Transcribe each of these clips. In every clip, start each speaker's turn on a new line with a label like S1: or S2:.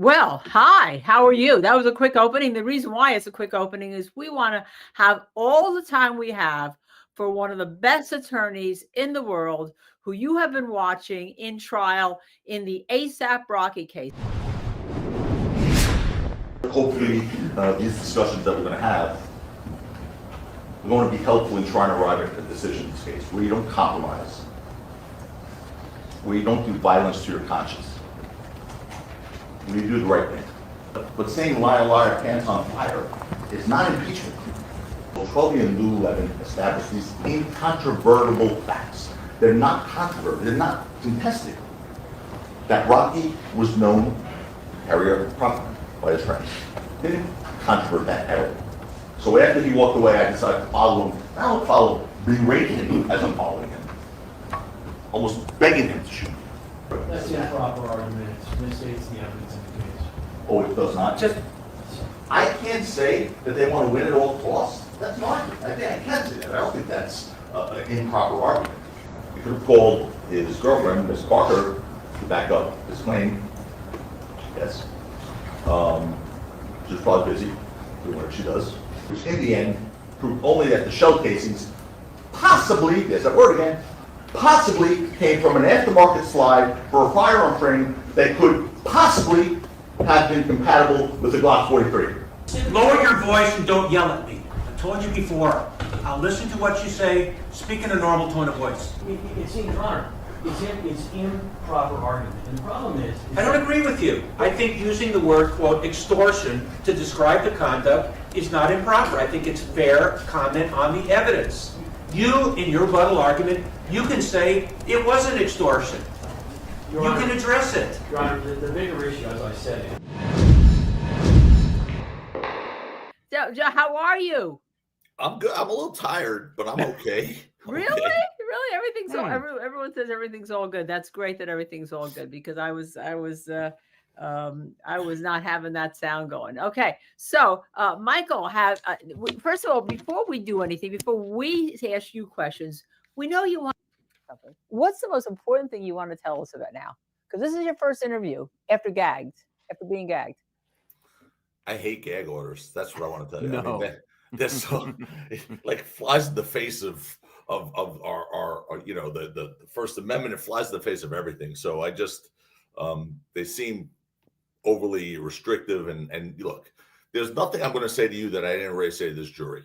S1: Well, hi, how are you? That was a quick opening. The reason why it's a quick opening is we want to have all the time we have for one of the best attorneys in the world who you have been watching in trial in the ASAP Rocky case.
S2: Hopefully, these discussions that we're going to have are going to be helpful in trying to arrive at a decision in this case, where you don't compromise, where you don't do violence to your conscience, where you do the right thing. But saying liar, liar, pants on fire is not impeachment. Well, and Lewin established these incontrovertible facts. They're not controversial, they're not contested. That Rocky was known to carry a property by his friends. They didn't controvert that at all. So after he walked away, I decided to follow him. I don't follow, berating him as I'm following him. Almost begging him to shoot.
S3: That's the improper argument. It misstates the evidence in the case.
S2: Oh, it does not? Just, I can't say that they want to win at all costs. That's an argument. I can't say that. I don't think that's an improper argument. He could have called his girlfriend, Ms. Parker, to back up his claim. Yes. She was probably busy doing what she does, which in the end proved only that the shell casings possibly, there's that word again, possibly came from an aftermarket slide for a firearm frame that could possibly have been compatible with the Glock 43.
S4: Lower your voice and don't yell at me. I told you before. I'll listen to what you say. Speak in a normal tone of voice.
S3: It's in honor. It's improper argument. And the problem is
S4: I don't agree with you. I think using the word, quote, extortion to describe the conduct is not improper. I think it's fair comment on the evidence. You, in your rebuttal argument, you can say it wasn't extortion.
S3: Your
S4: You
S3: Honor,
S4: can address it.
S3: Your Honor, the bigger issue, as I said,
S1: How are you?
S5: I'm good. I'm a little tired, but I'm okay.
S1: Really?
S5: Okay.
S1: Really? Everything's all, everyone says everything's all good. That's great that everything's all good because I was not having that sound going. Okay. So, Michael, first of all, before we do anything, before we ask you questions, we know you want something. What's the most important thing you want to tell us about now? Because this is your first interview after being gagged.
S5: I hate gag orders. That's what I want to tell you.
S6: No.
S5: I mean, that's so, like flies in the face of our the First Amendment. It flies in the face of everything. So I just they seem overly restrictive. And look, there's nothing I'm going to say to you that I didn't already say to this jury.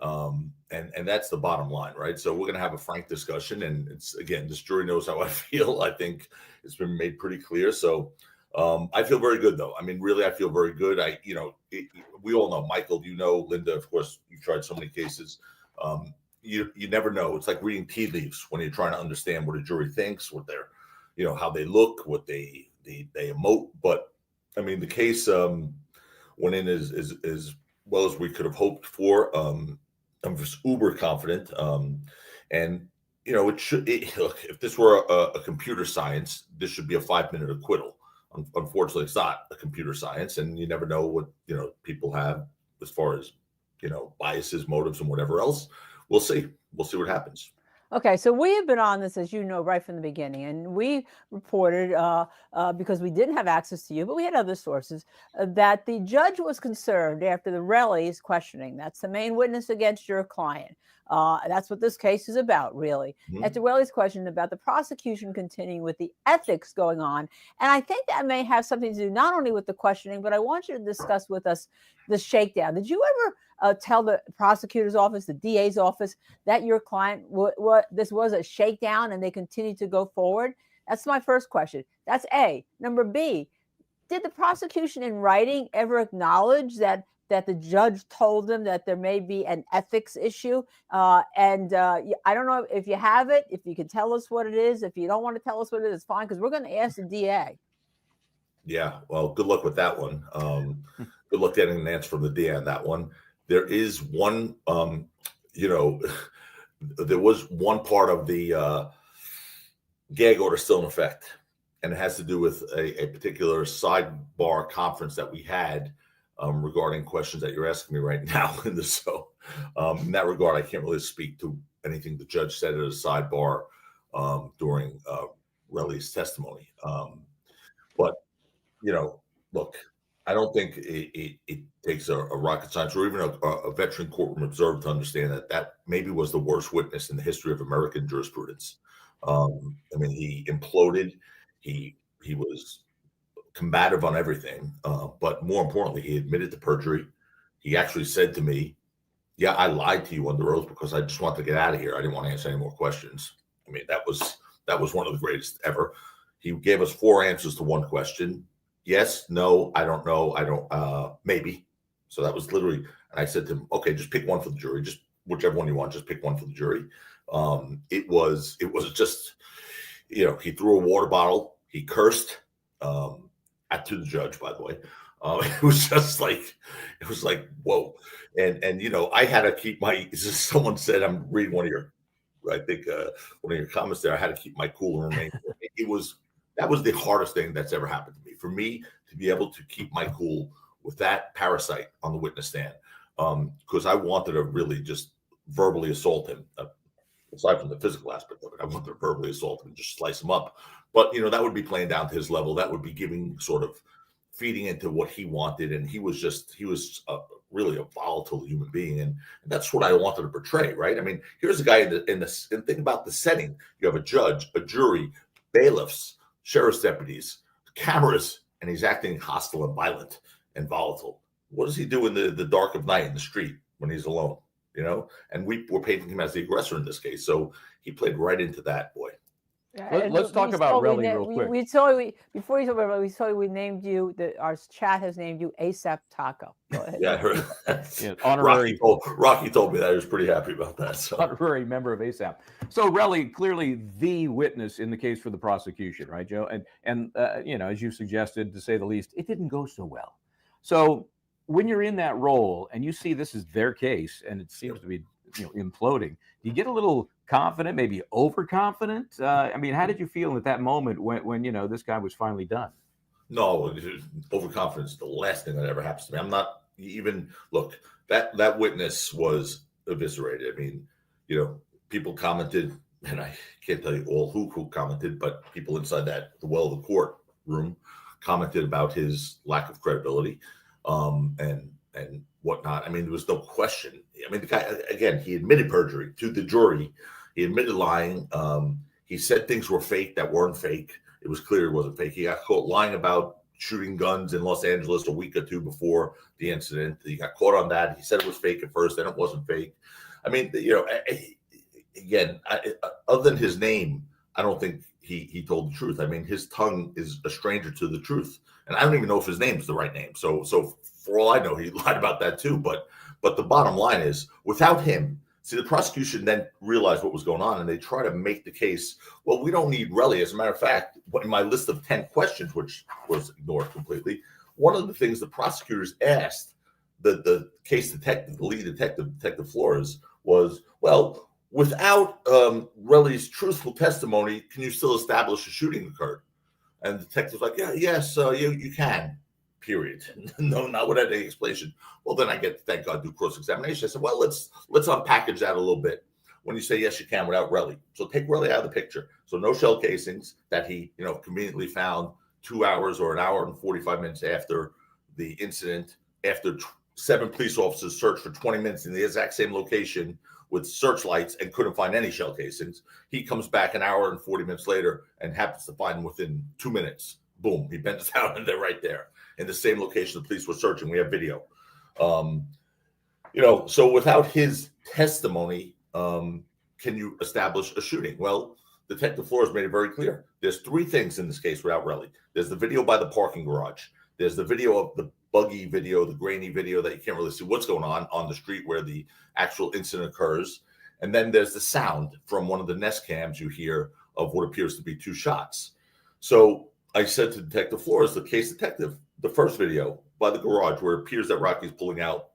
S5: And that's the bottom line, right? So we're going to have a frank discussion. And it's, again, this jury knows how I feel. I think it's been made pretty clear. So I feel very good, though. I mean, really, I feel very good. We all know, Michael, Linda, of course, you've tried so many cases. You never know. It's like reading tea leaves when you're trying to understand what a jury thinks, what they're, how they look, what they emote. But I mean, the case went in as well as we could have hoped for. I'm just uber confident. And it should look, if this were a computer science, this should be a 5-minute acquittal. Unfortunately, it's not a computer science, and you never know what people have as far as biases, motives, and whatever else. We'll see. We'll see what happens.
S1: Okay, so we have been on this, as you know, right from the beginning, and we reported, because we didn't have access to you, but we had other sources, that the judge was concerned after the Relly's questioning. That's the main witness against your client. That's what this case is about, really. Mm-hmm. After Relly's question about the prosecution continuing with the ethics going on, and I think that may have something to do not only with the questioning, but I want you to discuss with us the shakedown. Did you ever tell the prosecutor's office, the DA's office, that your client, this was a shakedown and they continue to go forward? That's my first question. That's A. Number B, did the prosecution in writing ever acknowledge that the judge told them that there may be an ethics issue? I don't know if you have it, if you can tell us what it is. If you don't want to tell us what it is, it's fine, because we're going to ask the DA.
S5: Yeah, well, good luck with that one. Good luck getting an answer from the DA on that one. There is one, there was one part of the gag order still in effect, and it has to do with a particular sidebar conference that we had regarding questions that you're asking me right now. In that regard, I can't really speak to anything the judge said at a sidebar during Relly's testimony. But look, I don't think it takes a rocket science or even a veteran courtroom observer to understand that that maybe was the worst witness in the history of American jurisprudence. I mean, he imploded. He was combative on everything, but more importantly, he admitted to perjury. He actually said to me, "Yeah, I lied to you under oath because I just wanted to get out of here. I didn't want to answer any more questions." I mean, that was one of the greatest ever. He gave us 4 answers to one question: yes, no, I don't know, I don't, maybe. So that was literally, and I said to him, "Okay, just pick one for the jury. Just whichever one you want. Just pick one for the jury." It was just, he threw a water bottle. He cursed. To the judge, by the way. It was like, whoa. And I had to keep someone said, I'm reading one of your comments there. I had to keep my cool and remain. That was the hardest thing that's ever happened to me. For me to be able to keep my cool with that parasite on the witness stand, because I wanted to really just verbally assault him. Aside from the physical aspect of it, I wanted to verbally assault him and just slice him up. But that would be playing down to his level. That would be giving sort of feeding into what he wanted, and he was really a volatile human being, and that's what I wanted to portray, right? I mean, here's a guy and think about the setting. You have a judge, a jury, bailiffs, sheriff's deputies, cameras, and he's acting hostile and violent and volatile. What does he do in the dark of night in the street when he's alone? And we were painting him as the aggressor in this case, so he played right into that, boy.
S6: Let's talk about Relly real quick.
S1: Before you talk about Relly, we saw we named you, our chat has named you ASAP Taco. Go ahead.
S5: Yeah, I heard that.
S6: Yeah, honorary.
S5: Rocky told me that. I was pretty happy about that. So.
S6: Honorary member of ASAP. So Relly, clearly the witness in the case for the prosecution, right, Joe? And as you suggested, to say the least, it didn't go so well. So when you're in that role and you see this is their case and it seems to be imploding, do you get a little confident, maybe overconfident? I mean, how did you feel at that moment when this guy was finally done?
S5: No, overconfidence is the last thing that ever happens to me. I'm not even, look, that witness was eviscerated. I mean, people commented, and I can't tell you all who commented, but people inside the well of the courtroom commented about his lack of credibility, and whatnot. I mean, there was no question. I mean, the guy, again, he admitted perjury to the jury. He admitted lying. He said things were fake that weren't fake. It was clear it wasn't fake. He got caught lying about shooting guns in Los Angeles a week or 2 before the incident. He got caught on that. He said it was fake at first, then it wasn't fake. I mean, again, other than his name, I don't think he told the truth. I mean, his tongue is a stranger to the truth. And I don't even know if his name is the right name. So for all I know, he lied about that too. But the bottom line is, without him, see, the prosecution then realized what was going on, and they try to make the case, well, we don't need Relly. As a matter of fact, in my list of 10 questions, which was ignored completely, one of the things the prosecutors asked the case detective, the lead detective, Detective Flores, was, well, without Relly's truthful testimony, can you still establish a shooting occurred? And the detective was like, yes, you can. Period. No, not without any explanation. Well, then I get to, thank God, do cross-examination. I said, well, let's unpackage that a little bit. When you say yes, you can without Relly. So take Relly out of the picture. So no shell casings that he, conveniently found 2 hours or 1 hour and 45 minutes after the incident, after 7 police officers searched for 20 minutes in the exact same location with searchlights and couldn't find any shell casings. He comes back 1 hour and 40 minutes later and happens to find them within 2 minutes. Boom, he bends down and they're right there in the same location the police were searching. We have video. So without his testimony, can you establish a shooting? Well, Detective Flores made it very clear. There's 3 things in this case without Relly. There's the video by the parking garage. There's the video of the buggy video, the grainy video that you can't really see what's going on the street where the actual incident occurs. And then there's the sound from one of the Nest cams you hear of what appears to be 2 shots. So I said to Detective Flores, the case detective, the first video by the garage where it appears that Rocky's pulling out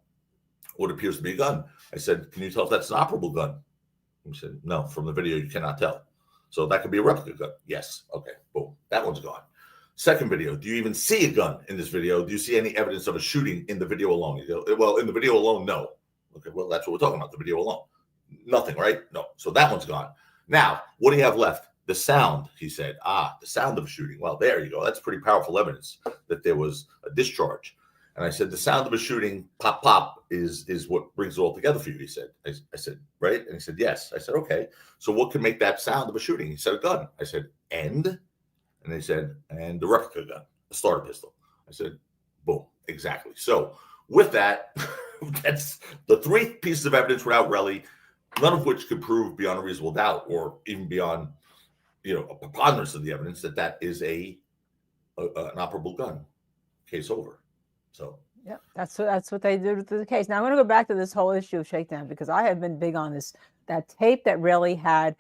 S5: what appears to be a gun. I said, can you tell if that's an operable gun? He said, no, from the video, you cannot tell. So that could be a replica gun. Yes. Okay. Boom. That one's gone. Second video, do you even see a gun in this video? Do you see any evidence of a shooting in the video alone? You go, well, in the video alone, no. Okay, well, that's what we're talking about, the video alone. Nothing, right? No. So that one's gone. Now, what do you have left? the sound, he said, the sound of a shooting. Well, there you go. That's pretty powerful evidence that there was a discharge. And I said, the sound of a shooting, pop, pop, is what brings it all together for you, he said. I said, right? And he said, yes. I said, okay. So what can make that sound of a shooting? He said, a gun. I said, and he said, and the replica gun, a starter pistol. I said, boom, exactly. So with that, that's the three pieces of evidence without Relly, none of which could prove beyond a reasonable doubt or even beyond, a preponderance of the evidence that is an operable gun. Case over. So
S1: yeah, that's what they did with the case. Now I'm going to go back to this whole issue of shakedown because I have been big on this. That tape that Relly had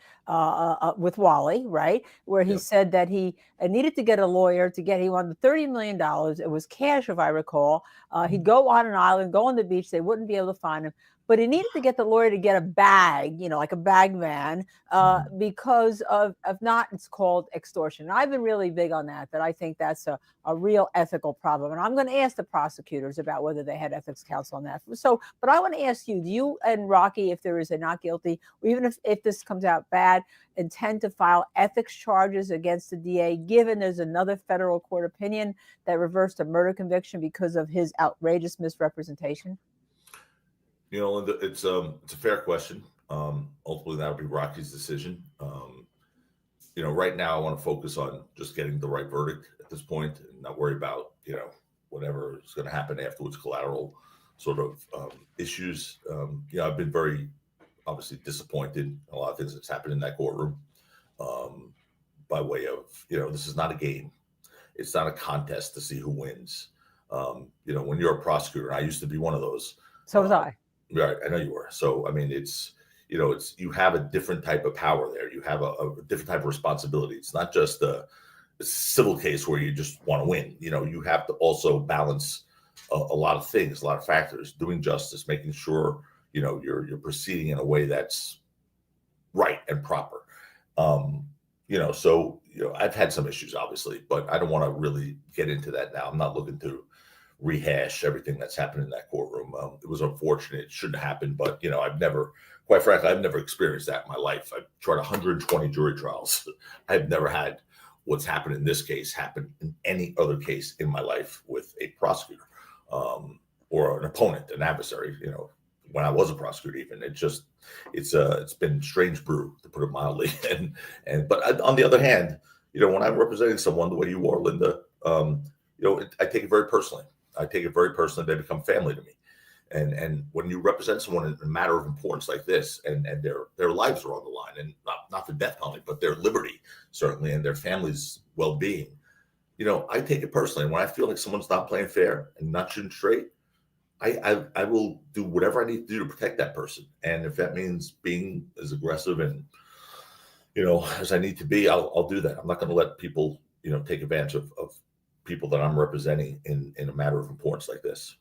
S1: with Wally, right, where he said that he needed to get a lawyer he wanted $30 million. It was cash, if I recall. He'd go on an island, go on the beach. They wouldn't be able to find him. But he needed to get the lawyer to get a bag, like a bag man, because of not, it's called extortion. And I've been really big on that I think that's a real ethical problem. And I'm going to ask the prosecutors about whether they had ethics counsel on that. So, but I want to ask you, do you and Rocky, if there is a not guilty, or even if this comes out bad, intend to file ethics charges against the DA, given there's another federal court opinion that reversed a murder conviction because of his outrageous misrepresentation?
S5: Linda, it's a fair question. Ultimately, that would be Rocky's decision. Right now, I want to focus on just getting the right verdict at this point, and not worry about whatever is going to happen afterwards, collateral sort of issues. I've been very obviously disappointed in a lot of things that's happened in that courtroom. By way of this is not a game. It's not a contest to see who wins. When you're a prosecutor, and I used to be one of those.
S1: So was I.
S5: Right, I know you were. So, I mean, it's you have a different type of power there. You have a different type of responsibility. It's not just a civil case where you just want to win. You have to also balance a lot of things, a lot of factors, doing justice, making sure, you're proceeding in a way that's right and proper. I've had some issues, obviously, but I don't want to really get into that now. I'm not looking to rehash everything that's happened in that courtroom. It was unfortunate. It shouldn't happen, but quite frankly, I've never experienced that in my life. I've tried 120 jury trials. I've never had what's happened in this case happen in any other case in my life with a prosecutor or an opponent, an adversary. When I was a prosecutor, even it's been strange brew, to put it mildly. But on the other hand, when I'm representing someone the way you are, Linda, I take it very personally. They become family to me. And when you represent someone in a matter of importance like this, and their lives are on the line, and not the death penalty, but their liberty, certainly, and their family's well-being, I take it personally. When I feel like someone's not playing fair and not shooting straight, I will do whatever I need to do to protect that person. And if that means being as aggressive and, as I need to be, I'll do that. I'm not going to let people, take advantage of people that I'm representing in a matter of importance like this.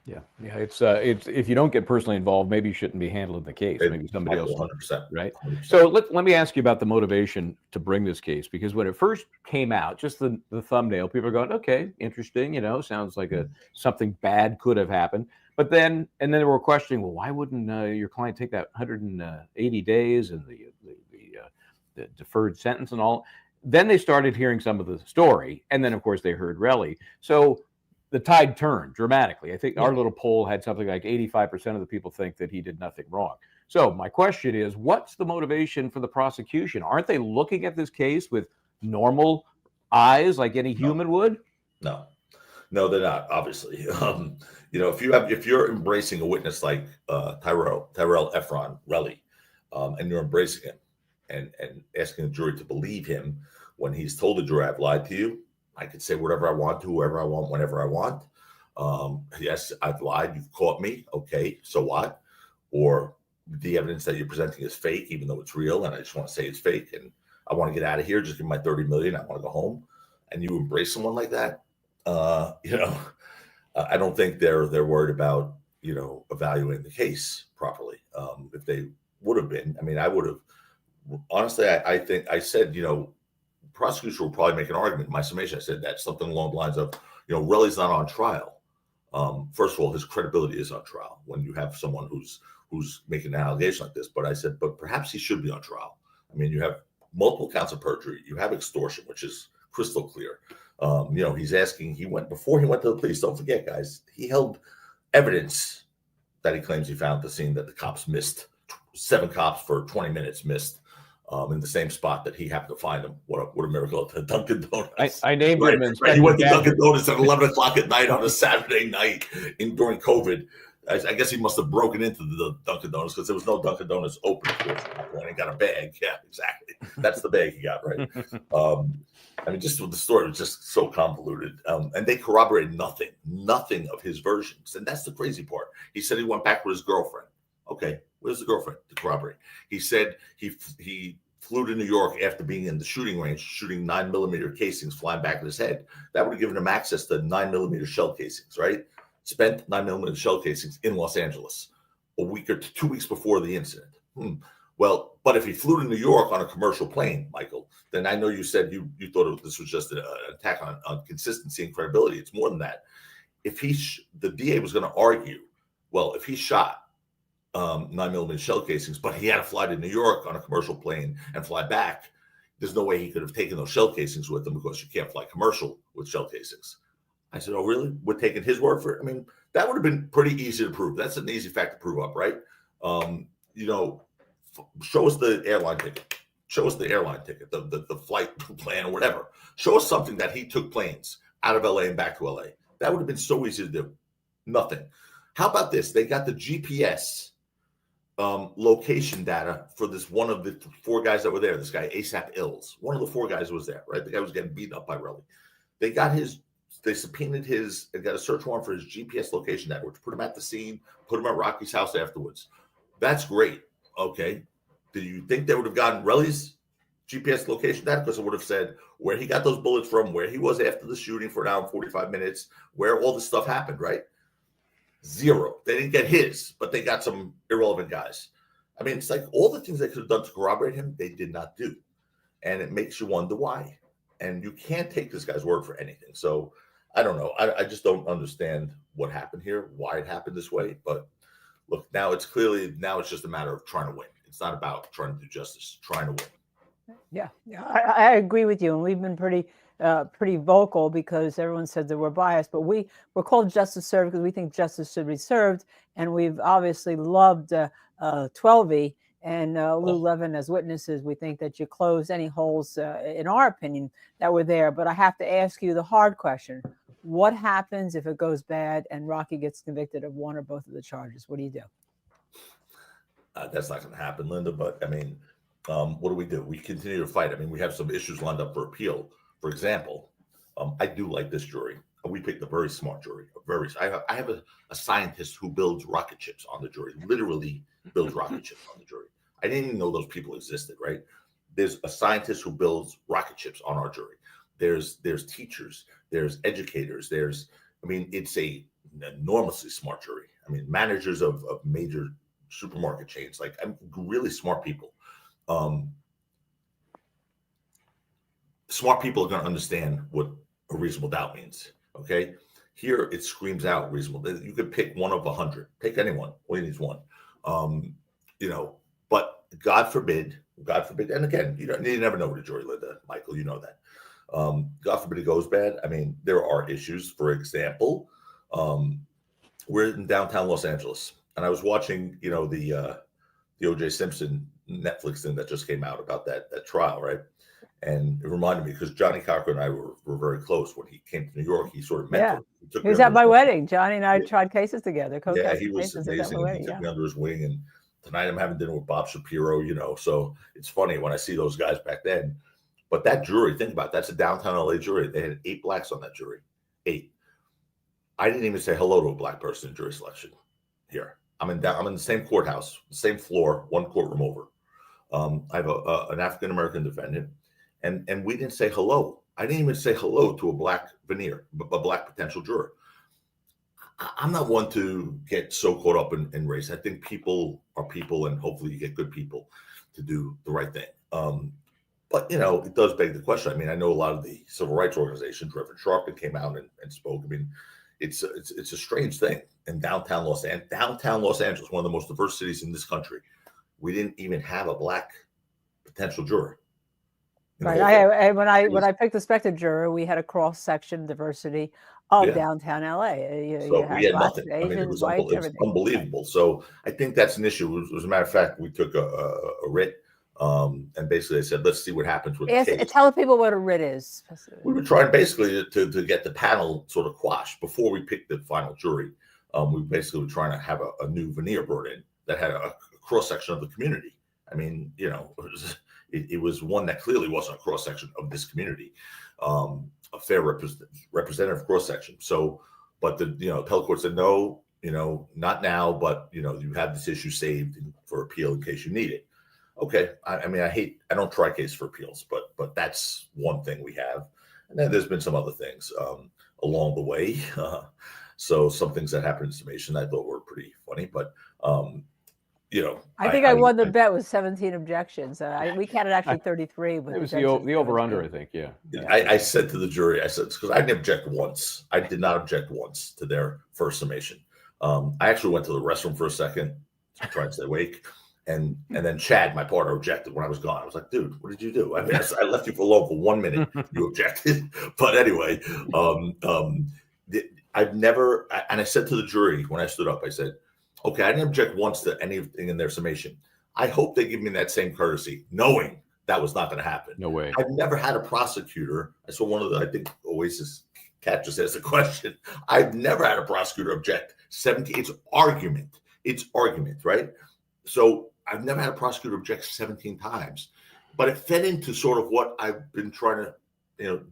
S6: Yeah. It's if you don't get personally involved, maybe you shouldn't be handling the case. Maybe somebody else.
S5: 100%.
S6: Right.
S5: 100%.
S6: So let me ask you about the motivation to bring this case, because when it first came out, just the thumbnail, people are going, okay, interesting. Sounds like something bad could have happened. But then they were questioning, well, why wouldn't your client take that 180 days and the deferred sentence and all? Then they started hearing some of the story, and then of course they heard Relly. So the tide turned dramatically. I think our little poll had something like 85% of the people think that he did nothing wrong. So my question is, what's the motivation for the prosecution? Aren't they looking at this case with normal eyes like any human would?
S5: No, they're not, obviously. If you're embracing a witness like Tyrell Efron Relly, and you're embracing him and asking the jury to believe him when he's told the jury, I've lied to you, I could say whatever I want to whoever I want, whenever I want. Yes, I've lied. You've caught me. Okay, so what? Or the evidence that you're presenting is fake, even though it's real, and I just want to say it's fake, and I want to get out of here. Just give me my $30 million. I want to go home. And you embrace someone like that, I don't think they're worried about evaluating the case properly. If they would have been, I would have. Honestly, I think I said, prosecutors will probably make an argument in my summation. I said that something along the lines of, Relly's not on trial. First of all, his credibility is on trial when you have someone who's making an allegation like this. But I said, but perhaps he should be on trial. You have multiple counts of perjury. You have extortion, which is crystal clear. He's asking, before he went to the police, don't forget, guys, he held evidence that he claims he found at the scene that the cops missed. 7 cops for 20 minutes missed in the same spot that he happened to find them. What a miracle at Dunkin' Donuts.
S6: I named him Inspector
S5: He went to
S6: Gadget.
S5: Dunkin' Donuts at 11 o'clock at night on a Saturday night during COVID. I guess he must have broken into the Dunkin' Donuts because there was no Dunkin' Donuts open. And he got a bag. Yeah, exactly. That's the bag he got, right? Just the story was just so convoluted. And they corroborated nothing of his versions. And that's the crazy part. He said he went back with his girlfriend. Okay, where's the girlfriend to corroborate? He said he flew to New York after being in the shooting range, shooting 9mm casings flying back at his head. That would have given him access to 9mm shell casings, right? Spent 9mm shell casings in Los Angeles a week or 2 weeks before the incident. Well, but if he flew to New York on a commercial plane, Michael, then I know you said you thought this was just an attack on consistency and credibility. It's more than that. If the DA was going to argue, well, if he shot 9mm shell casings, but he had to fly to New York on a commercial plane and fly back, there's no way he could have taken those shell casings with him because you can't fly commercial with shell casings. I said, oh, really? We're taking his word for it? That would have been pretty easy to prove. That's an easy fact to prove up, right? Show us the airline ticket. Show us the airline ticket, the flight plan or whatever. Show us something that he took planes out of LA and back to LA. That would have been so easy to do. Nothing. How about this? They got the GPS location data for this one of the 4 guys that were there. This guy, ASAP Ills. One of the 4 guys was there, right? The guy was getting beaten up by Relly. They subpoenaed and got a search warrant for his GPS location data, which put him at the scene, put him at Rocky's house afterwards. That's great. Okay. Do you think they would have gotten Relly's GPS location data? Because it would have said where he got those bullets from, where he was after the shooting for an hour and 45 minutes, where all this stuff happened, right? 0. They didn't get his, but they got some irrelevant guys. It's like all the things they could have done to corroborate him, they did not do. And it makes you wonder why. And you can't take this guy's word for anything. So I don't know. I just don't understand what happened here, why it happened this way. But look, now it's just a matter of trying to win. It's not about trying to do justice, trying to win.
S1: Yeah, I agree with you. And we've been pretty vocal because everyone said that we're biased, but we're called Justice Served because we think justice should be served. And we've obviously loved 12E and Lou Levin as witnesses. We think that you closed any holes, in our opinion, that were there. But I have to ask you the hard question. What happens if it goes bad and Rocky gets convicted of one or both of the charges? What do you do?
S5: That's not going to happen, Linda. But what do? We continue to fight. We have some issues lined up for appeal. For example, I do like this jury. We picked a very smart jury. I have a scientist who builds rocket ships on the jury. Literally builds rocket ships on the jury. I didn't even know those people existed. Right? There's a scientist who builds rocket ships on our jury. There's teachers. There's educators. It's a enormously smart jury. Managers of major supermarket chains, really smart people. Smart people are going to understand what a reasonable doubt means. Okay, here it screams out reasonable. You could pick one of 100. Pick anyone. All you need is one. But God forbid. And again, you never know with a jury, Linda, Michael. You know that. God forbid it goes bad. There are issues. For example, we're in downtown Los Angeles, and I was watching, the O.J. Simpson Netflix thing that just came out about that trial, right? And it reminded me because Johnny Cocker and I were very close when he came to New York. He sort of mentored.
S1: Yeah. He was at my wedding. Johnny and I tried cases together.
S5: Yeah, he was amazing. He took me under his wing, and tonight I'm having dinner with Bob Shapiro. So it's funny when I see those guys back then. But that jury, think about it, that's a downtown LA jury. They had 8 blacks on that jury. 8. I didn't even say hello to a black person in jury selection here. I'm in the same courthouse, same floor, one courtroom over. I have an African American defendant, and we didn't say hello. I didn't even say hello to a black a black potential juror. I'm not one to get so caught up in race. I think people are people, and hopefully you get good people to do the right thing. But it does beg the question. I know a lot of the civil rights organizations. Reverend Sharpton came out and spoke. It's a strange thing in downtown Los Angeles, one of the most diverse cities in this country. We didn't even have a black potential juror. in the
S1: Right.
S5: whole thing.
S1: When I picked the specter juror, we had a cross section diversity of
S5: Yeah.
S1: downtown LA. You
S5: So we
S1: had
S5: had
S1: blacks,
S5: nothing. I mean,
S1: Asians, whites,
S5: it was
S1: everything. Right.
S5: unbelievable. So I think that's an issue. As a matter of fact, we took a writ, and basically they said, let's see what happens with the case.
S1: Tell people what a writ is.
S5: We were trying basically to get the panel sort of quashed before we picked the final jury. We basically were trying to have a new veneer brought in that had a cross section of the community. I mean, you know, it was one that clearly wasn't a cross section of this community, a fair representative cross section. So, but the appellate court said no, not now, but you have this issue saved for appeal in case you need it. Okay, I mean, I don't try case for appeals, but that's one thing we have, and then there's been some other things along the way. So some things that happened in summation I thought were pretty funny, but
S1: I think I won the bet with 17 objections. We counted actually 33.
S6: It was the over-under, I think, yeah.
S5: I said to the jury, I said, because I didn't object once. I did not object once to their first summation. I actually went to the restroom for a second to try and stay awake. And then Chad, my partner, objected when I was gone. I was like, dude, what did you do? I mean, I left you alone for 1 minute. You objected. But anyway, I've never, and I said to the jury when I stood up, I said, okay, I didn't object once to anything in their summation. I hope they give me that same courtesy, knowing that was not going to happen.
S6: No way.
S5: I've never had a prosecutor. I saw one of the, I think Oasis Cat just asked a question. I've never had a prosecutor object 17. It's argument, right? So I've never had a prosecutor object 17 times, but it fed into sort of what I've been trying to,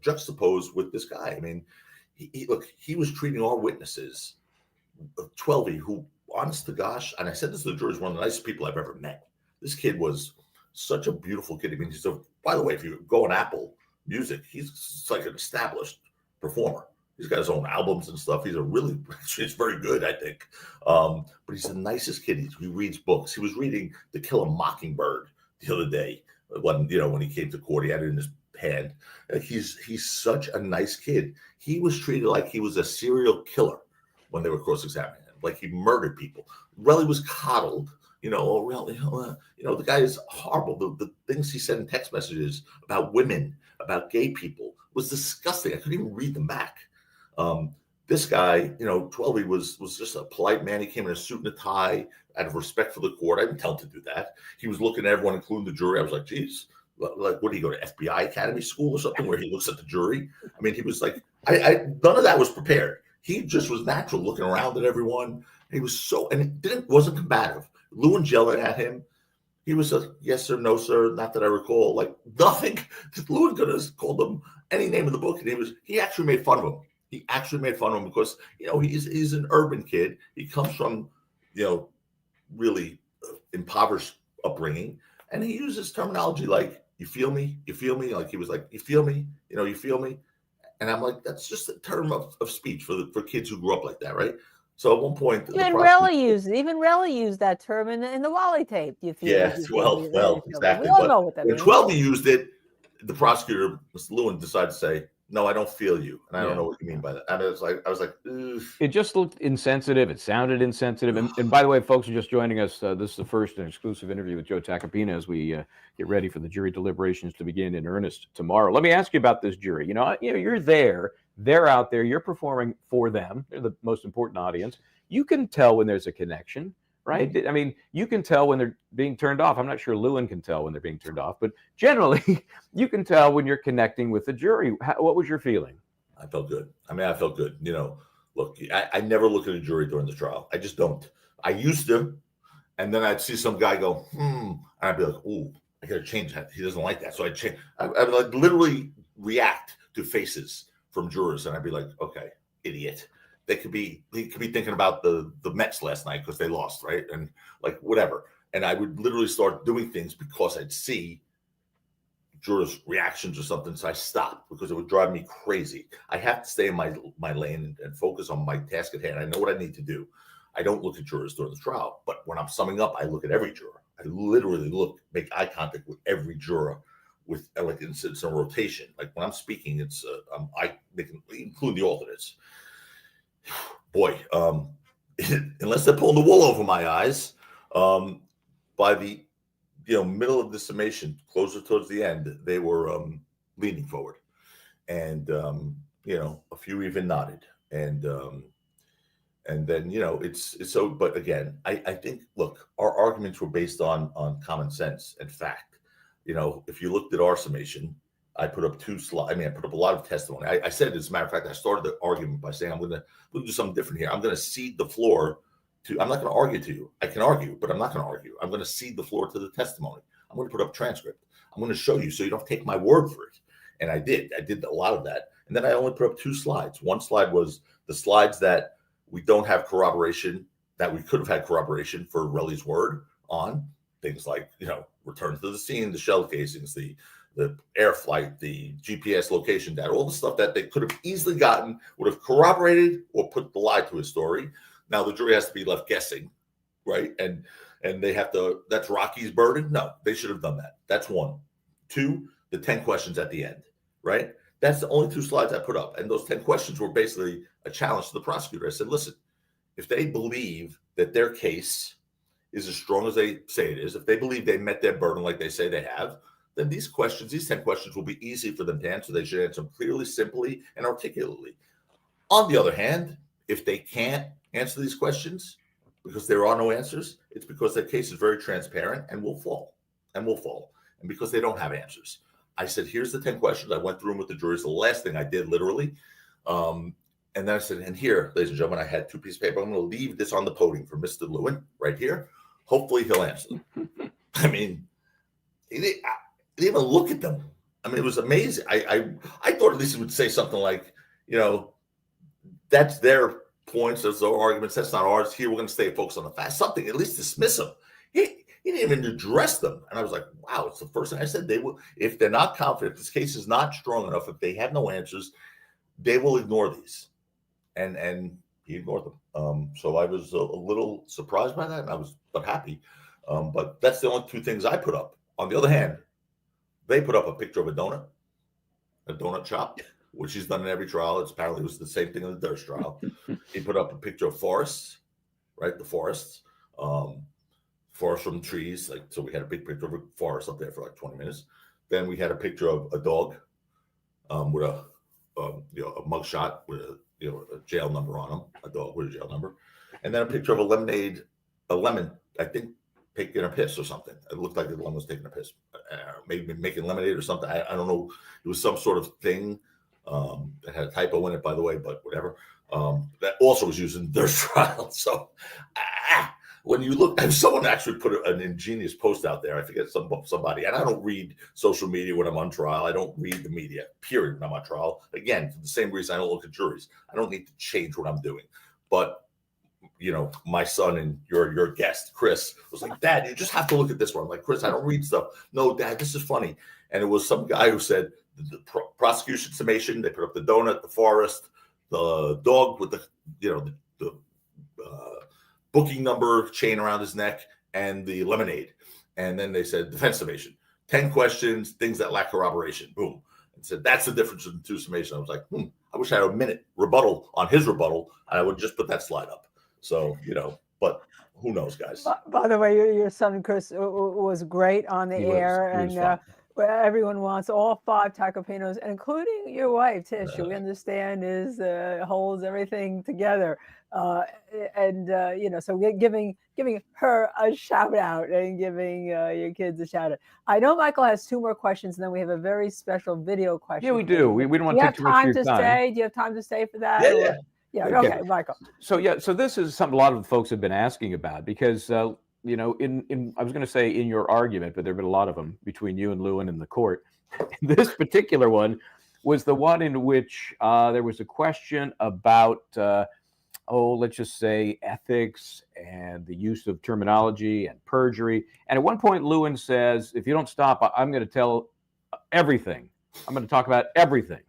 S5: juxtapose with this guy. I mean, he was treating our witnesses, 12 who, honest to gosh, and I said this to the jury, is one of the nicest people I've ever met. This kid was such a beautiful kid. I mean, by the way, if you go on Apple Music, he's like an established performer. He's got his own albums and stuff. He's very good, I think. But he's the nicest kid. He reads books. He was reading To Kill a Mockingbird the other day when he came to court. He had it in his hand. He's such a nice kid. He was treated like he was a serial killer when they were cross-examining him, like he murdered people. Relly was coddled. The guy is horrible. The things he said in text messages about women, about gay people, was disgusting. I couldn't even read them back. This guy, 12 was just a polite man. He came in a suit and a tie out of respect for the court. I didn't tell him to do that. He was looking at everyone, including the jury. I was like, geez, like, what do you go to FBI Academy School or something where he looks at the jury? I mean, he was like, none of that was prepared. He just was natural, looking around at everyone. He was and it wasn't combative. Lewin yelling at him. He was a yes sir, no sir, not that I recall, like nothing. Lewin could have called him any name in the book, and he actually made fun of him. He actually made fun of him because he's an urban kid. He comes from really impoverished upbringing, and he uses terminology like you feel me, like he was like you feel me, you feel me, and I'm like that's just a term of speech for kids who grew up like that, right? So at one point,
S1: Even Relly used that term in the Wally tape. You feel?
S5: Yeah, well, exactly.
S1: We all know what that
S5: when
S1: means.
S5: 12 used it, the prosecutor, Mr. Lewin, decided to say, "No, I don't feel you," and I don't know what you mean by that. And I was like, ugh.
S6: It just looked insensitive. It sounded insensitive. And by the way, folks are just joining us. This is the first and exclusive interview with Joe Tacopina as we get ready for the jury deliberations to begin in earnest tomorrow. Let me ask you about this jury. You're there. They're out there. You're performing for them. They're the most important audience. You can tell when there's a connection, right? I mean, you can tell when they're being turned off. I'm not sure Lewin can tell when they're being turned off, but generally, you can tell when you're connecting with the jury. What was your feeling?
S5: I felt good. I felt good. Look, I never look at a jury during the trial. I just don't. I used to, and then I'd see some guy go, and I'd be like, ooh, I got to change that. He doesn't like that. So I'd change. I would like literally react to faces from jurors, and I'd be like, okay, idiot. He could be thinking about the Mets last night because they lost, right? And like whatever. And I would literally start doing things because I'd see jurors' reactions or something. So I stopped because it would drive me crazy. I have to stay in my lane and focus on my task at hand. I know what I need to do. I don't look at jurors during the trial, but when I'm summing up, I look at every juror. I literally make eye contact with every juror. With like it's a rotation. Like when I'm speaking, it's including the alternates. Boy, unless they're pulling the wool over my eyes, by the middle of the summation, closer towards the end, they were leaning forward, and a few even nodded, and then it's so. But again, I think, look, our arguments were based on common sense and fact. If you looked at our summation, I put up 2 slides. I mean, I put up a lot of testimony. I said, as a matter of fact, I started the argument by saying, we'll do something different here. I'm going to cede the floor to. I'm not going to argue to you. I can argue, but I'm not going to argue. I'm going to cede the floor to the testimony. I'm going to put up transcript. I'm going to show you, so you don't take my word for it. And I did. I did a lot of that. And then I only put up 2 slides. One slide was the slides that we don't have corroboration, that we could have had corroboration for Relly's word on, things like, return to the scene, the shell casings, the air flight, the GPS location data, all the stuff that they could have easily gotten, would have corroborated or put the lie to his story. Now the jury has to be left guessing, right? And they have to, that's Rocky's burden. No, they should have done that. That's 1. 2, the 10 questions at the end, right? That's the only 2 slides I put up. And those 10 questions were basically a challenge to the prosecutor. I said, listen, if they believe that their case is as strong as they say it is, if they believe they met their burden like they say they have, then these 10 questions will be easy for them to answer. They should answer them clearly, simply, and articulately. On the other hand, if they can't answer these questions because there are no answers, it's because their case is very transparent and will fall. And because they don't have answers. I said, here's the 10 questions. I went through them with the jury. It's the last thing I did, literally. And then I said, and here, ladies and gentlemen, I had 2 pieces of paper. I'm going to leave this on the podium for Mr. Lewin right here. Hopefully he'll answer them. I mean, he didn't even look at them. I mean, it was amazing. I thought at least he would say something like, that's their points, that's their arguments, that's not ours. Here, we're going to stay focused on the facts. Something, at least dismiss them. He didn't even address them. And I was like, wow, it's the first thing I said. They will, if they're not confident, if this case is not strong enough, if they have no answers, they will ignore these. And he ignored them. So I was a little surprised by that, and I was happy. But that's the only 2 things I put up. On the other hand, they put up a picture of a donut shop, which he's done in every trial. Apparently it was the same thing in the Durst trial. He put up a picture of forests, right? The forests. Forest from trees, so we had a big picture of a forest up there for like 20 minutes. Then we had a picture of a dog with a mugshot with a jail number on him, a dog with a jail number, and then a picture of a lemon, I think, taking a piss or something. It looked like the lemon was taking a piss, maybe making lemonade or something. I don't know. It was some sort of thing that had a typo in it, by the way, but whatever. That also was used in their trial. So. When you look, and someone actually put an ingenious post out there, I forget somebody, and I don't read social media when I'm on trial. I don't read the media, period, when I'm on trial. Again, for the same reason I don't look at juries. I don't need to change what I'm doing. But, my son and your guest, Chris, was like, Dad, you just have to look at this one. I'm like, Chris, I don't read stuff. No, Dad, this is funny. And it was some guy who said the prosecution summation, they put up the donut, the forest, the dog with the booking number chain around his neck, and the lemonade. And then they said defense summation, 10 questions, things that lack corroboration. Boom. And said that's the difference in the 2 summations. I was like, I wish I had a minute rebuttal on his rebuttal. I would just put that slide up. So, but who knows, guys.
S1: By the way, your son, Chris, was great on the air. And everyone wants all 5 Tacopinos, including your wife, Tish, who we understand holds everything together. So we're giving her a shout out and giving your kids a shout out. I know Michael has 2 more questions, and then we have a very special video question.
S6: Yeah, we do. We don't want to take too much of your time.
S1: Do you have time to stay for that? Yeah. Okay, Michael.
S6: So this is something a lot of folks have been asking about because I was going to say in your argument, but there have been a lot of them between you and Lewin in the court. This particular one was the one in which there was a question about, let's just say ethics and the use of terminology and perjury. And at one point, Lewin says, if you don't stop, I'm going to tell everything. I'm going to talk about everything.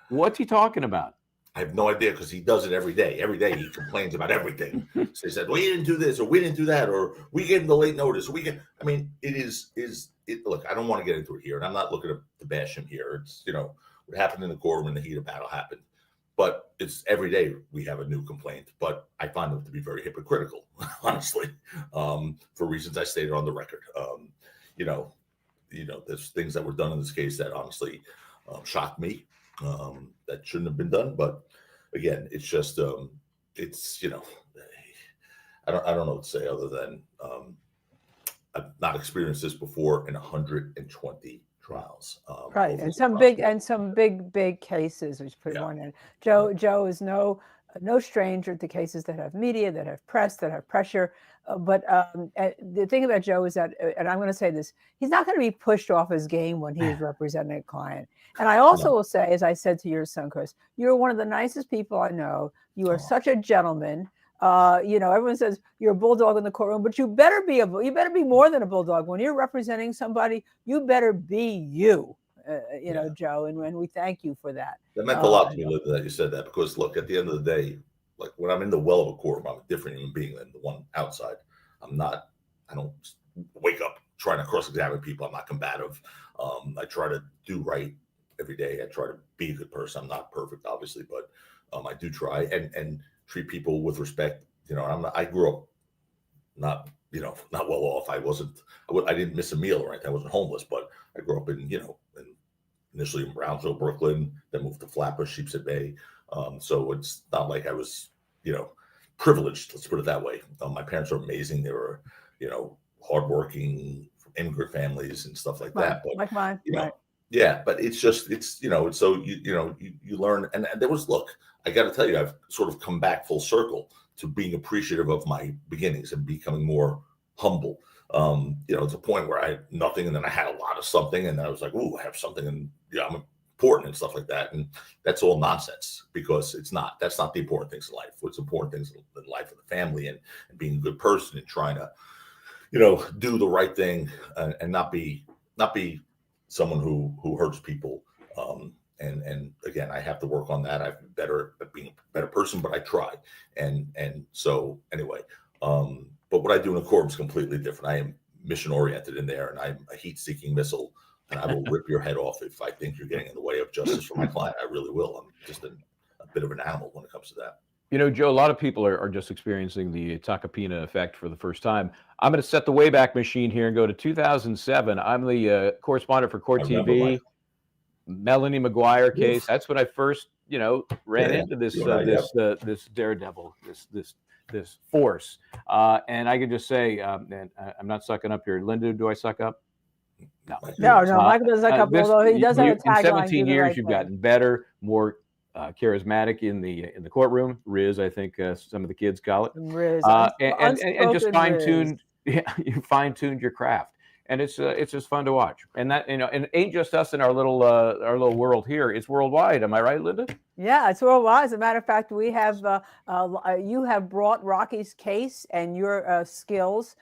S6: What's he talking about?
S5: I have no idea because he does it every day. Every day he complains about everything. So he said, well, you didn't do this, or we didn't do that, or we gave him the late notice. Look, I don't want to get into it here, and I'm not looking to bash him here. It's, what happened in the courtroom in the heat of battle happened. But it's every day we have a new complaint. But I find them to be very hypocritical, honestly, for reasons I stated on the record. there's things that were done in this case that honestly shocked me, that shouldn't have been done. But again, it's just, it's, I don't know what to say other than I've not experienced this before in 120 trials.
S1: Right,
S5: over
S1: and
S5: the
S1: some big cases. We should put
S5: Yeah.
S1: one in. Joe is no stranger to cases that have media, that have press, that have pressure. But the thing about Joe is that, and I'm going to say this, he's not going to be pushed off his game when he is representing a client. And I also will say, as I said to your son, Chris, you're one of the nicest people I know. You are such a gentleman. Everyone says you're a bulldog in the courtroom, but you better be more than a bulldog. When you're representing somebody, you better be you. Joe, and we thank you for that.
S5: That meant a lot to me, Linda, that you said that, because look, at the end of the day, like when I'm in the well of a courtroom, I'm a different human being than the one outside. I don't wake up trying to cross-examine people. I'm not combative. I try to do right every day. I try to be a good person. I'm not perfect, obviously, but I do try and treat people with respect. I grew up not well off. I didn't miss a meal or anything. I wasn't homeless, but I grew up initially in Brownsville, Brooklyn, then moved to Flatbush, Sheepshead Bay. So it's not like I was, privileged. Let's put it that way. My parents are amazing. They were, hardworking immigrant families and stuff like that. But
S1: like mine, right?
S5: Yeah, but it's so you learn, and there was, look, I got to tell you, I've sort of come back full circle to being appreciative of my beginnings and becoming more humble. It's a point where I had nothing, and then I had a lot of something, and then I was like, "Ooh, I have something," and I'm important and stuff like that. And that's all nonsense, because that's not the important things in life. What's important things in the life of the family and being a good person and trying to, do the right thing and not be someone who hurts people. And again, I have to work on that. I've been better at being a better person, but I try. And so anyway, but what I do in a courtroom is completely different. I am mission oriented in there, and I'm a heat seeking missile, and I will rip your head off if I think you're getting in the way of justice for my client. I really will. I'm just a bit of an animal when it comes to that.
S6: Joe, a lot of people are just experiencing the Tacopina effect for the first time. I'm going to set the Wayback Machine here and go to 2007. I'm the correspondent for Court TV. Melanie McGuire case. That's when I first, ran into this this daredevil, this force. And I can just say, and I'm not sucking up here. Linda, do I suck up?
S1: No. Michael doesn't suck up, although he does have a tagline.
S6: In 17 years, you've gotten better, more charismatic in the courtroom. Riz, I think some of the kids call it.
S1: Riz,
S6: and just fine-tuned. Yeah, you fine-tuned your craft. And it's just fun to watch, and that and it ain't just us in our little world here. It's worldwide. Am I right, Linda?
S1: Yeah, it's worldwide. As a matter of fact, we have you have brought Rocky's case and your skills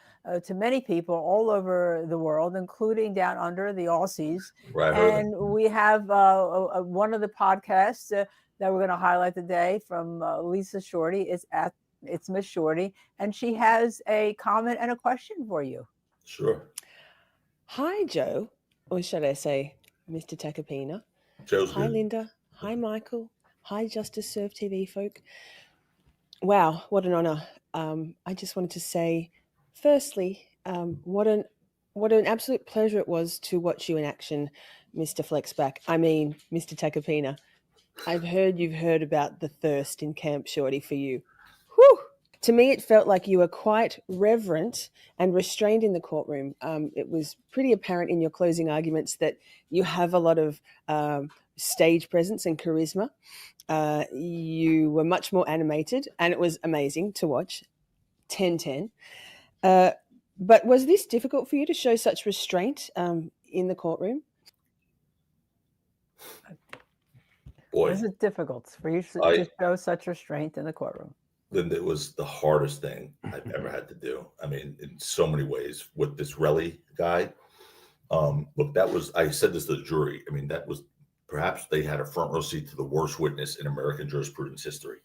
S1: to many people all over the world, including down under the Aussies.
S5: Right.
S1: And we have one of the podcasts that we're going to highlight today from Lisa Shorty. It's Miss Shorty, and she has a comment and a question for you.
S5: Sure.
S7: Hi, Joe, or should I say, Mr. Tacopina.
S5: Joe's
S7: Hi,
S5: good.
S7: Linda. Hi, Michael. Hi, Justice Serve TV folk. Wow, what an honor. I just wanted to say, firstly, what an absolute pleasure it was to watch you in action, Mr. Flexback. I mean, Mr. Tacopina. I've heard you've heard about the thirst in Camp Shorty for you. Whew! To me, it felt like you were quite reverent and restrained in the courtroom. It was pretty apparent in your closing arguments that you have a lot of stage presence and charisma. You were much more animated, and it was amazing to watch. 10-10. But was this difficult for you to show such restraint in the courtroom?
S5: Boy,
S1: Was it difficult for you to show such restraint in the courtroom?
S5: Then it was the hardest thing I've ever had to do. I mean, in so many ways with this Relly guy. Look, I said this to the jury. I mean, that was perhaps they had a front row seat to the worst witness in American jurisprudence history.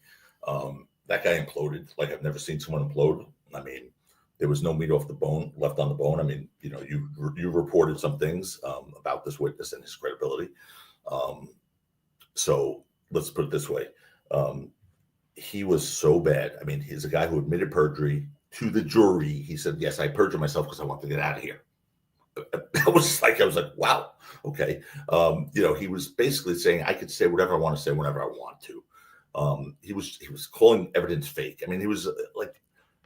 S5: That guy imploded like I've never seen someone implode. I mean, there was no meat left on the bone. I mean, you reported some things about this witness and his credibility. So let's put it this way. He was so bad. I mean, he's a guy who admitted perjury to the jury. He said, yes, I perjured myself because I want to get out of here. I was like, wow, okay. He was basically saying I could say whatever I want to say whenever I want to. He was calling evidence fake. I mean, he was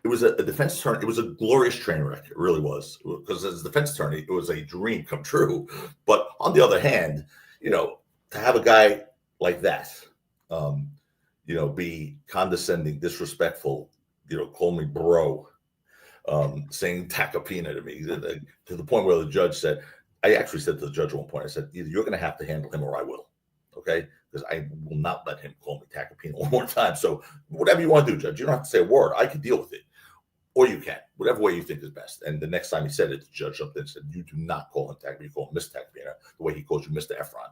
S5: it was a defense attorney. It was a glorious train wreck. It really was, because as a defense attorney, it was a dream come true. But on the other hand, to have a guy like that, be condescending, disrespectful, call me bro, saying Tacopina to me, to the point where the judge said, I actually said to the judge at one point, I said, either you're going to have to handle him or I will, okay? Because I will not let him call me Tacopina one more time. So whatever you want to do, judge, you don't have to say a word. I can deal with it. Or you can, whatever way you think is best. And the next time he said it, the judge jumped in and said, you do not call him Tacopina, you call him Mr. Tacopina, the way he calls you Mr. Efron.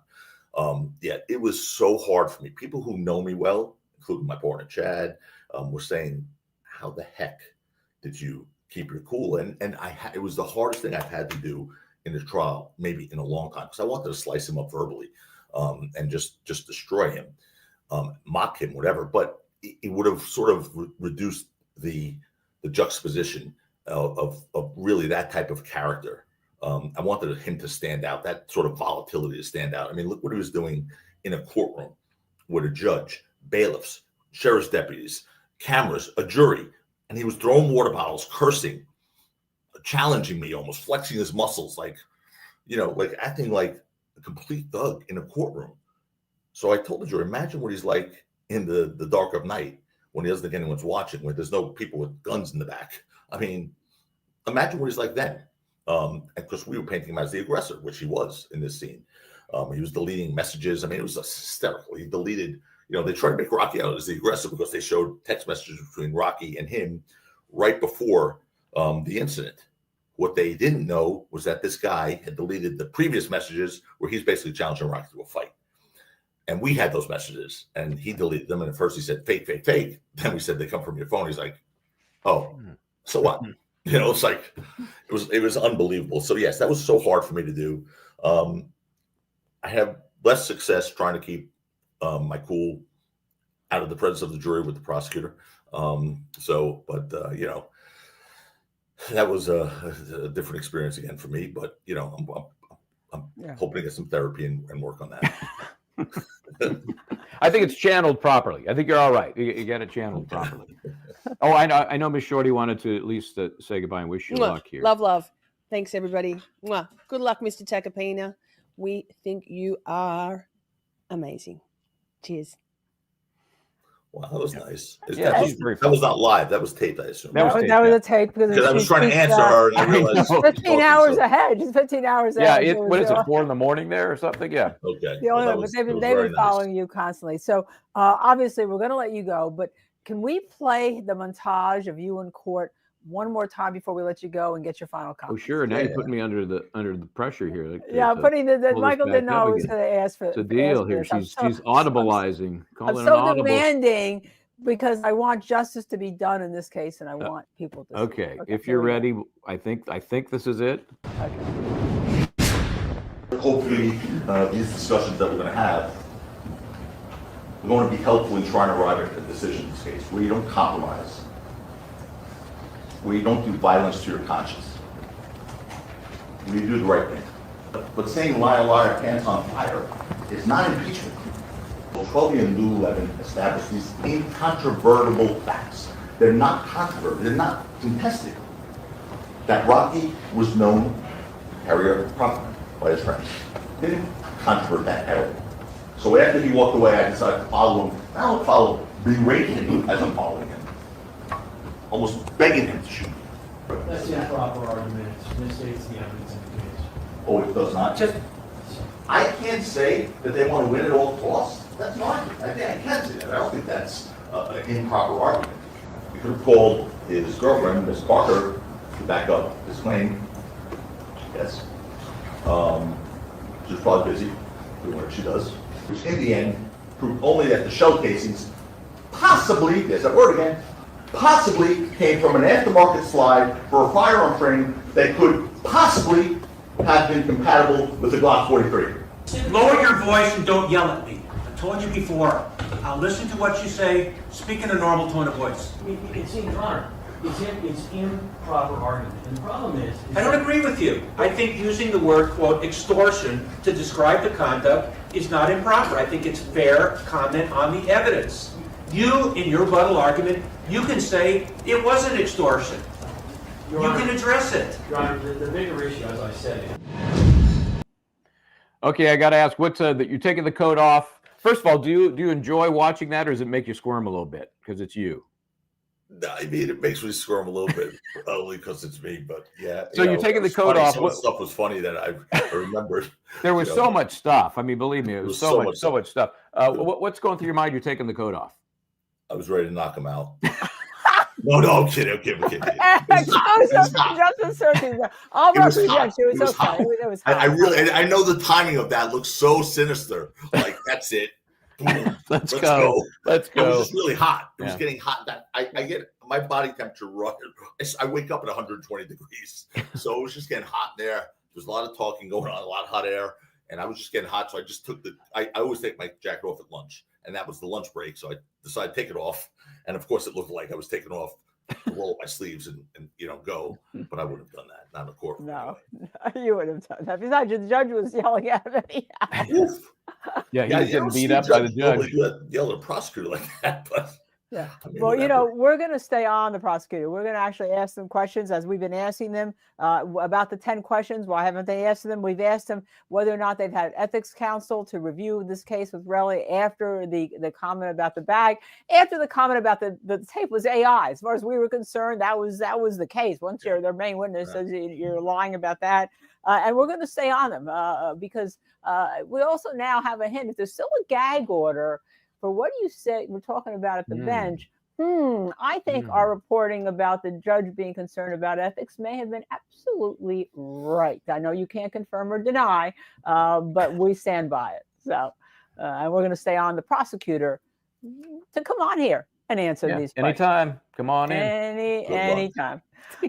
S5: It was so hard for me. People who know me well, including my partner Chad, were saying, how the heck did you keep your cool? And it was the hardest thing I've had to do in this trial, maybe in a long time, because I wanted to slice him up verbally and just destroy him, mock him, whatever. But it would have sort of reduced the juxtaposition of really that type of character. I wanted him to stand out, that sort of volatility to stand out. I mean, look what he was doing in a courtroom with a judge, bailiffs, sheriff's deputies, cameras, a jury, and he was throwing water bottles, cursing, challenging me, almost flexing his muscles, like acting like a complete thug in a courtroom. So I told the jury, imagine what he's like in the dark of night when he doesn't think anyone's watching, when there's no people with guns in the back. I mean, imagine what he's like then. Because we were painting him as the aggressor, which he was in this scene. He was deleting messages. I mean, it was hysterical. He deleted, they tried to make Rocky out as the aggressor because they showed text messages between Rocky and him right before the incident. What they didn't know was that this guy had deleted the previous messages where he's basically challenging Rocky to a fight. And we had those messages, and he deleted them. And at first he said, fake, fake, fake. Then we said, they come from your phone. He's like, oh, so what? It's like, it was unbelievable. So yes, that was so hard for me to do. I have less success trying to keep my cool out of the presence of the jury with the prosecutor. That was a different experience again for me, but I'm hoping to get some therapy and work on that.
S6: I think it's channeled properly. I think you're all right. You get it channeled properly. Oh, I know Miss Shorty wanted to at least say goodbye and wish you luck here.
S7: Love. Thanks, everybody. Mwah. Good luck, Mr. Tacopina. We think you are amazing. Cheers.
S5: Wow, that was nice.
S6: Yeah,
S5: that was not live. That was taped, I assume.
S1: That was a tape because
S5: I was trying to answer her, and I realized
S1: 15 hours ahead. Just 15 hours ahead.
S6: Yeah, what is it, 4 a.m. there or something? Yeah.
S5: Okay.
S1: But they've been following you constantly. So obviously, we're going to let you go. But can we play the montage of you in court one more time before we let you go and get your final comment?
S6: Oh, sure. Now you're putting me under the pressure here.
S1: Putting Michael didn't know I was going to ask for.
S6: It's a deal here. She's audibilizing.
S1: I'm so demanding because I want justice to be done in this case, and I want people to.
S6: Okay, if you're ready, I think this is it.
S1: Okay.
S2: Hopefully, these discussions that we're going to have are going to be helpful in trying to arrive at a decision in this case, where you don't compromise, where you don't do violence to your conscience, where you do the right thing. But saying liar, liar, pants on fire is not impeachment. Trophy and Lewin established these incontrovertible facts. They're not controverted, they're not contested. That Rocky was known to carry a property by his friends. They didn't controvert that at all. So after he walked away, I decided to follow him. I don't follow, berating him as I'm following him. Almost begging him to shoot me.
S3: That's the improper argument. It misstates the evidence in the case.
S2: Oh, it does not? I can't say that they want to win at all costs. That's not. I can't say that. I don't think that's an improper argument. We could have called his girlfriend, Miss Parker, to back up his claim. Yes. She was probably busy doing what she does, which in the end proved only that the shell casings possibly, there's that word again, possibly came from an aftermarket slide for a firearm training that could possibly have been compatible with the Glock 43.
S4: Lower your voice and don't yell at me. I told you before. I'll listen to what you say. Speak in a normal tone of voice.
S3: It's in Your Honor. It's improper argument. And the problem is
S4: I don't agree with you. I think using the word, quote, extortion to describe the conduct is not improper. I think it's fair comment on the evidence. You, in your rebuttal argument, you can say it wasn't extortion.
S3: Your
S4: You
S3: Honor,
S4: can address it.
S3: Your Honor, the bigger issue, as I said,
S6: Okay, I got to ask, what's that you're taking the coat off? First of all, do you enjoy watching that, or does it make you squirm a little bit because it's you?
S5: I mean, it makes me squirm a little bit only because it's me, but yeah.
S6: So you're taking the coat off.
S5: Some of the stuff was funny that I remembered.
S6: There was so much stuff. I mean, believe me, it was so much stuff. What's going through your mind? You're taking the coat off.
S5: I was ready to knock him out. No, I'm kidding.
S1: Justice Surtees. I'll
S5: It was
S1: represent
S5: hot.
S1: you. It's
S5: It was
S1: okay.
S5: hot.
S1: It was hot.
S5: I really, I know the timing of that looks so sinister. Like, that's it. Boom.
S6: Let's go. Let's
S5: It was
S6: go.
S5: just really hot. It was
S6: Yeah.
S5: getting hot. That I get my body temperature. I wake up at 120 degrees, so it was just getting hot in there. There's a lot of talking going on, a lot of hot air, and I was just getting hot. So I just took I always take my jacket off at lunch, and that was the lunch break. So I decided to take it off, and of course, it looked like I was taking off, roll up my sleeves, and go. But I wouldn't have done that. Not in the courtroom.
S1: No, you would have done that. Besides, the judge was yelling at me.
S5: Oof.
S6: Yeah, he
S5: Yeah,
S6: was
S5: you
S6: getting
S5: don't
S6: beat
S5: see
S6: up by the
S5: judge
S6: judge.
S5: normally yell at a prosecutor like that, but
S1: Yeah.
S5: I mean,
S1: Well,
S5: whatever.
S1: we're going to stay on the prosecutor. We're going to actually ask them questions as we've been asking them about the 10 questions. Why haven't they asked them? We've asked them whether or not they've had ethics counsel to review this case with Relly after the comment about the bag, after the comment about the tape was AI. As far as we were concerned, that was the case. Once their main witness says you're lying about that. And we're going to stay on them because we also now have a hint. If there's still a gag order for what you said, we're talking about at the bench. I think our reporting about the judge being concerned about ethics may have been absolutely right. I know you can't confirm or deny, but we stand by it. So, and we're going to stay on the prosecutor to come on here and answer these questions.
S6: Anytime. Come on in.
S1: Anytime.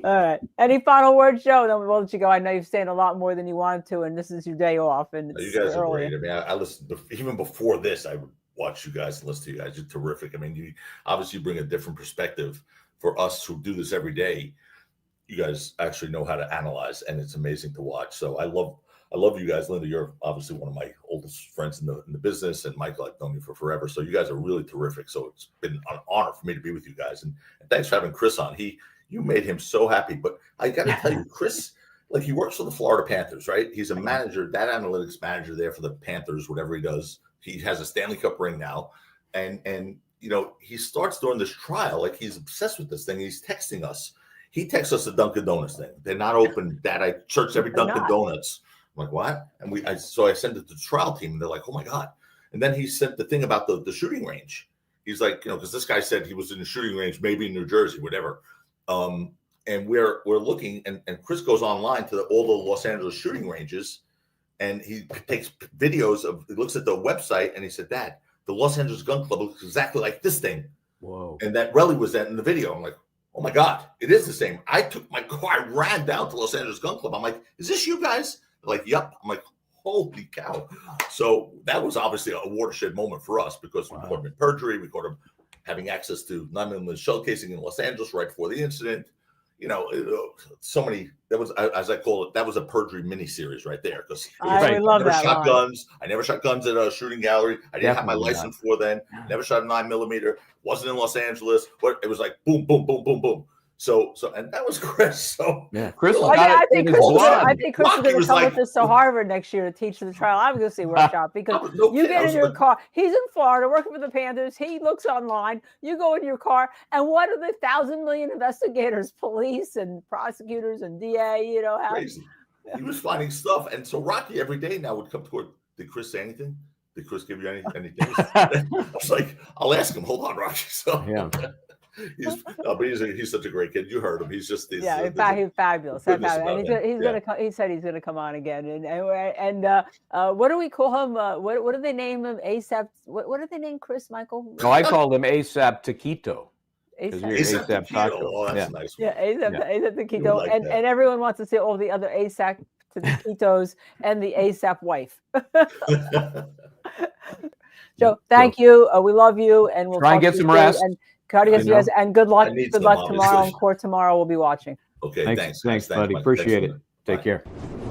S1: All right. Any final words, Joe? Then we'll let you go. I know you've stayed a lot more than you wanted to, and this is your day off. And
S5: You
S1: it's
S5: guys are
S1: early.
S5: great. I mean, I listened even before this. I would watch you guys and listen to you guys. You're terrific. I mean, you obviously bring a different perspective for us who do this every day. You guys actually know how to analyze, and it's amazing to watch. So I love you guys. Linda, you're obviously one of my oldest friends in the business, and Michael, I've known you for forever. So you guys are really terrific. So it's been an honor for me to be with you guys, and thanks for having Chris on. You made him so happy. But I got to tell you, Chris, like, he works for the Florida Panthers, right? He's a manager, data analytics manager there for the Panthers, whatever he does. He has a Stanley Cup ring now, and he starts during this trial like he's obsessed with this thing. He's texting us. He texts us the Dunkin' Donuts thing. They're not open. Dad, I searched every Dunkin' Donuts. I'm like, what? And so I sent it to the trial team, and they're like, oh my god. And then he sent the thing about the shooting range. He's like, because this guy said he was in the shooting range, maybe in New Jersey, whatever. And we're looking, and Chris goes online to all the Los Angeles shooting ranges. And he takes videos he looks at the website, and he said, Dad, the Los Angeles Gun Club looks exactly like this thing.
S6: Whoa.
S5: And that Relly was that in the video. I'm like, oh my God, it is the same. I took my car, I ran down to Los Angeles Gun Club. I'm like, is this you guys? They're like, yep. I'm like, holy cow. So that was obviously a watershed moment for us because we caught him in perjury. We caught him having access to 9mm shell casing in Los Angeles right before the incident. So many. That was, as I call it, that was a perjury miniseries right there. Because
S1: I love that
S5: shot
S1: line.
S5: guns. I never shot guns at a shooting gallery. I didn't have my
S6: Definitely
S5: license for then. Never shot a 9mm. Wasn't in Los Angeles. But it was like boom, boom, boom, boom, boom. So, and that was Chris. So
S6: Yeah, Chris.
S1: I think Chris is
S5: blood.
S1: going to come with us to Harvard next year to teach the trial. I'm going to see workshop because you get in your car. He's in Florida working for the Panthers. He looks online. You go in your car, and what are the 1,000 million investigators, police and prosecutors and DA?
S5: Crazy. He was finding stuff, and so Rocky every day now would come toward. Did Chris say anything? Did Chris give you anything? I was like, I'll ask him. Hold on, Rocky. So
S6: Yeah.
S5: But he's such a great kid. You heard him. He's just
S1: in fact, he's fabulous. And he said he's gonna come on again. And what do we call him? What do they name him? ASAP. What do they name Chris, Michael?
S6: No, I called him ASAP Taquito.
S5: ASAP Taquito. Oh, that's a nice one.
S1: Yeah, ASAP Taquito.
S5: Like
S1: and everyone wants to see all the other ASAP Taquitos and the ASAP wife. Joe, thank you. We love you, and we'll
S6: try and get some rest.
S1: Cardias,
S6: You know?
S1: yes, and good luck.
S5: I need
S1: Good
S5: some,
S1: luck tomorrow in
S5: obviously.
S1: court tomorrow. We'll be watching.
S5: Okay,
S6: Thanks,
S5: thanks.
S6: thanks,
S5: Thanks,
S6: buddy.
S5: Mike.
S6: Appreciate
S5: Thanks,
S6: it. Take
S5: Bye.
S6: care.